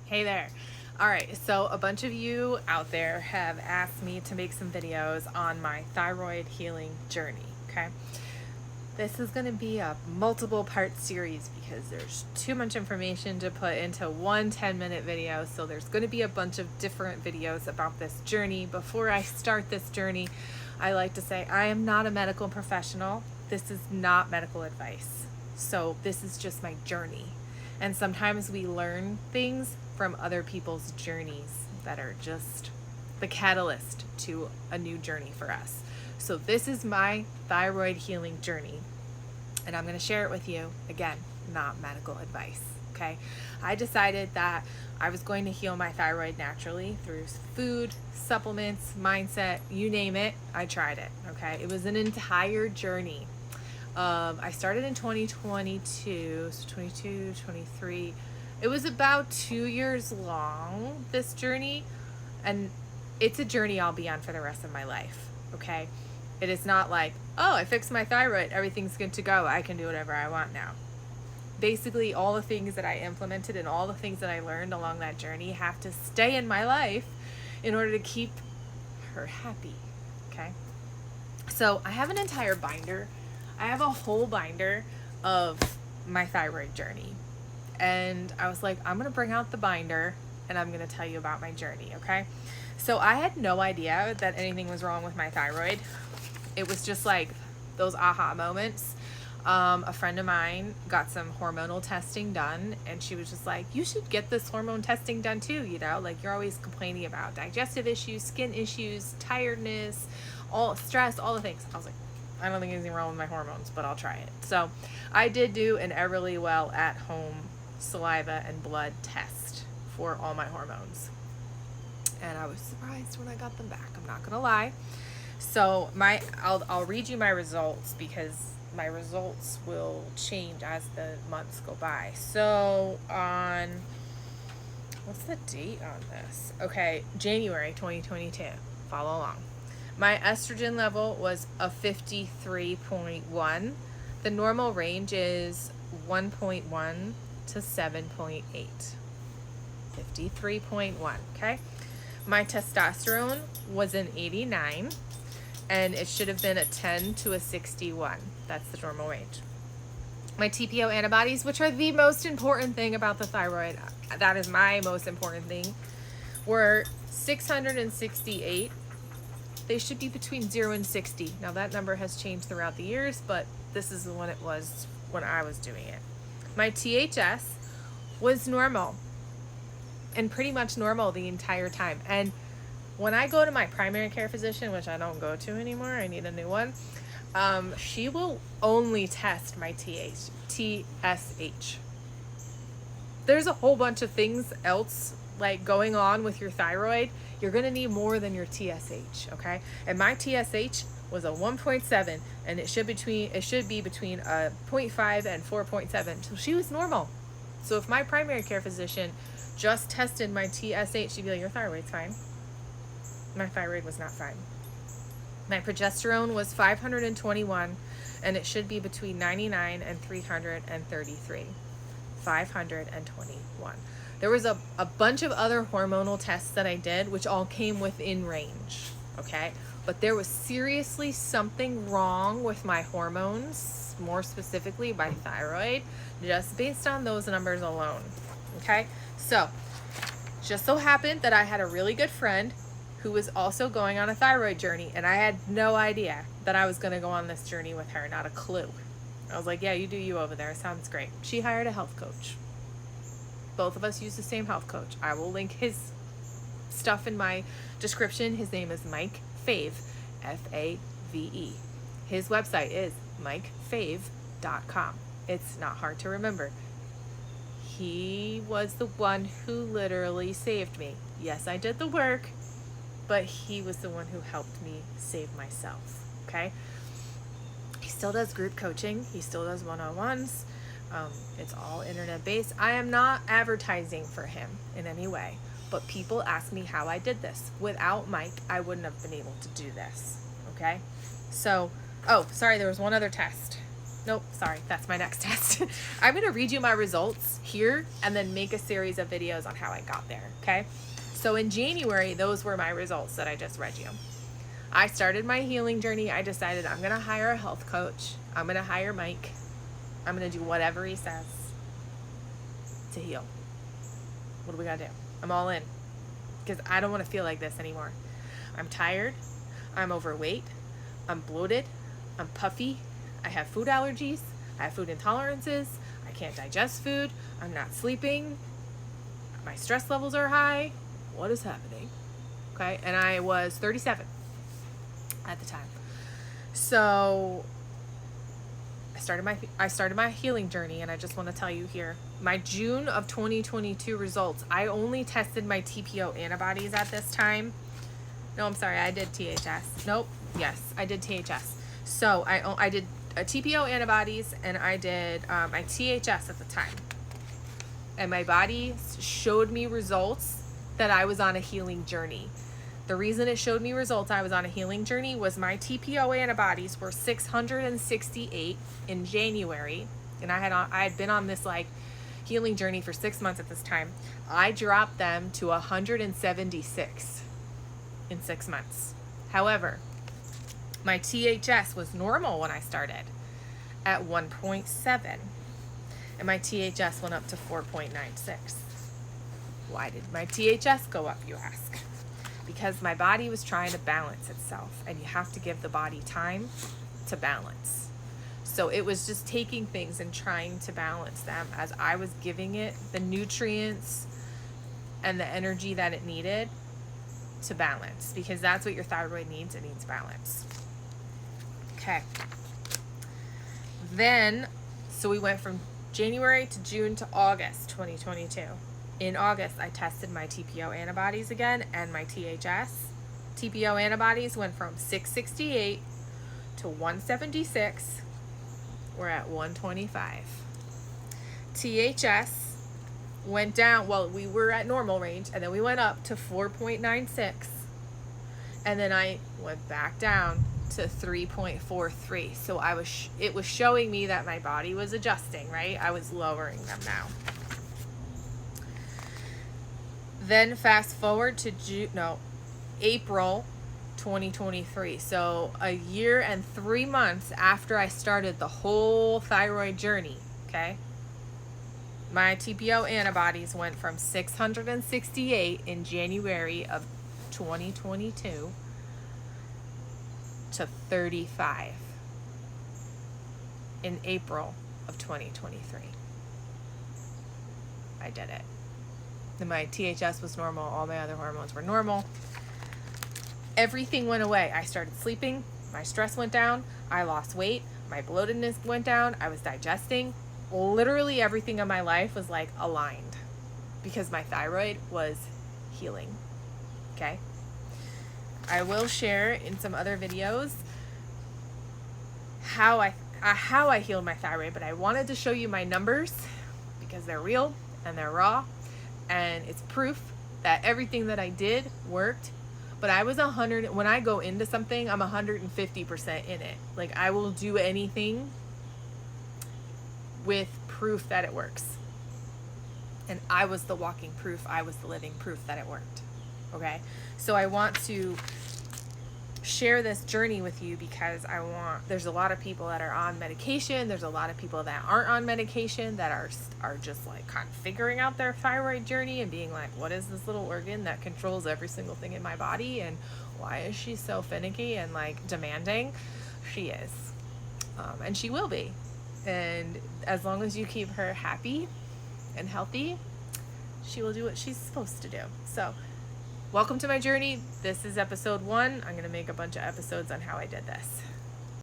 Hey there. All right, so a bunch of you out there have asked me to make some videos on my thyroid healing journey, okay? This is going to be a multiple part series because there's too much information to put into one 10-minute video. So there's going to be a bunch of different videos about this journey. Before I start this journey, I like to say I am not a medical professional. This is not medical advice. So this is just my journey. And sometimes we learn things from other people's journeys that are just the catalyst to a new journey for us. So this is my thyroid healing journey, and I'm going to share it with you. Again, not medical advice, okay? I decided that I was going to heal my thyroid naturally through food, supplements, mindset, you name it, I tried it, okay? It was an entire journey. I started in 2022, so 22, 23. It was about 2 years long, this journey, and it's a journey I'll be on for the rest of my life, okay? It is not like, oh, I fixed my thyroid, everything's good to go, I can do whatever I want now. Basically, all the things that I implemented and all the things that I learned along that journey have to stay in my life in order to keep her happy, okay? So I have an entire binder. I have a whole binder of my thyroid journey. And I was like, I'm going to bring out the binder and I'm going to tell you about my journey, okay? So I had no idea that anything was wrong with my thyroid. It was just like those aha moments. A friend of mine got some hormonal testing done, and she was just like, you should get this hormone testing done too, you know? Like, you're always complaining about digestive issues, skin issues, tiredness, all stress, all the things. I was like, I don't think anything wrong with my hormones, but I'll try it. So I did do an Everlywell at home saliva and blood test for all my hormones. And I was surprised when I got them back. I'm not gonna lie. So I'll read you my results because my results will change as the months go by. So on, what's the date on this? Okay, January 2022. Follow along. My estrogen level was a 53.1. The normal range is 1.1 to 7.8. 53.1, okay? My testosterone was an 89, and it should have been a 10 to a 61. That's the normal range. My TPO antibodies, which are the most important thing about the thyroid, that is my most important thing, were 668. They should be between 0 and 60. Now that number has changed throughout the years, but this is the one it was when I was doing it. My THS was normal, and pretty much normal the entire time. And when I go to my primary care physician, which I don't go to anymore, I need a new one, she will only test my TSH. There's a whole bunch of things else like going on with your thyroid. You're going to need more than your TSH, okay? And my TSH was a 1.7, and it should be between a 0.5 and 4.7. So she was normal. So if my primary care physician just tested my TSH, she'd be like, your thyroid's fine. My thyroid was not fine. My progesterone was 521, and it should be between 99 and 333. 521. There was a bunch of other hormonal tests that I did, which all came within range, okay? But there was seriously something wrong with my hormones, more specifically my thyroid, just based on those numbers alone, okay? So, just so happened that I had a really good friend who was also going on a thyroid journey, and I had no idea that I was going to go on this journey with her, not a clue. I was like, yeah, you do you over there. Sounds great. She hired a health coach. Both of us use the same health coach. I will link his stuff in my description. His name is Mike Fave, F-A-V-E. His website is mikefave.com. It's not hard to remember. He was the one who literally saved me. Yes, I did the work, but he was the one who helped me save myself, okay? He still does group coaching. He still does one-on-ones. It's all internet based. I am not advertising for him in any way, but people ask me how I did this. Without Mike, I wouldn't have been able to do this, okay? So, oh, sorry, there was one other test. Nope, sorry, that's my next test. I'm going to read you my results here and then make a series of videos on how I got there, okay? So in January, those were my results that I just read you. I started my healing journey. I decided I'm going to hire a health coach. I'm going to hire Mike. I'm going to do whatever he says to heal. What do we got to do? I'm all in because I don't want to feel like this anymore. I'm tired. I'm overweight. I'm bloated. I'm puffy. I have food allergies. I have food intolerances. I can't digest food. I'm not sleeping. My stress levels are high. What is happening? Okay. And I was 37 at the time. So I started my healing journey, and I just want to tell you here, my June of 2022 results, I only tested my TPO antibodies at this time. No, I'm sorry. I did THS. Nope. Yes, I did THS. So I did TPO antibodies, and I did my THS at the time. And my body showed me results that I was on a healing journey. The reason it showed me results I was on a healing journey was my TPO antibodies were 668 in January. And I had been on this like healing journey for 6 months at this time. I dropped them to 176 in 6 months. However, my THS was normal when I started at 1.7, and my THS went up to 4.96. Why did my THS go up, you ask? Because my body was trying to balance itself, and you have to give the body time to balance. So it was just taking things and trying to balance them as I was giving it the nutrients and the energy that it needed to balance, because that's what your thyroid needs. It needs balance. Okay. Then, so we went from January to June to August 2022. In August, I tested my TPO antibodies again and my THS. TPO antibodies went from 668 to 176. We're at 125. THS went down, well, we were at normal range, and then we went up to 4.96. And then I went back down to 3.43. So it was showing me that my body was adjusting, right? I was lowering them now. Then fast forward to April 2023. So a year and 3 months after I started the whole thyroid journey, okay? My TPO antibodies went from 668 in January of 2022 to 35 in April of 2023. I did it. And my THS was normal. All my other hormones were normal. Everything went away. I started sleeping. My stress went down. I lost weight. My bloatedness went down. I was digesting. Literally everything in my life was like aligned because my thyroid was healing. Okay. I will share in some other videos how I healed my thyroid, but I wanted to show you my numbers because they're real and they're raw, and it's proof that everything that I did worked. But I was 100, when I go into something, I'm 150% in it. Like, I will do anything with proof that it works. And I was the walking proof. I was the living proof that it worked. Okay? So I want to share this journey with you because there's a lot of people that are on medication. There's a lot of people that aren't on medication that are just like kind of figuring out their thyroid journey and being like, what is this little organ that controls every single thing in my body? And why is she so finicky and like demanding? She is. And she will be. And as long as you keep her happy and healthy, she will do what she's supposed to do. So welcome to my journey. This is episode 1. I'm going to make a bunch of episodes on how I did this.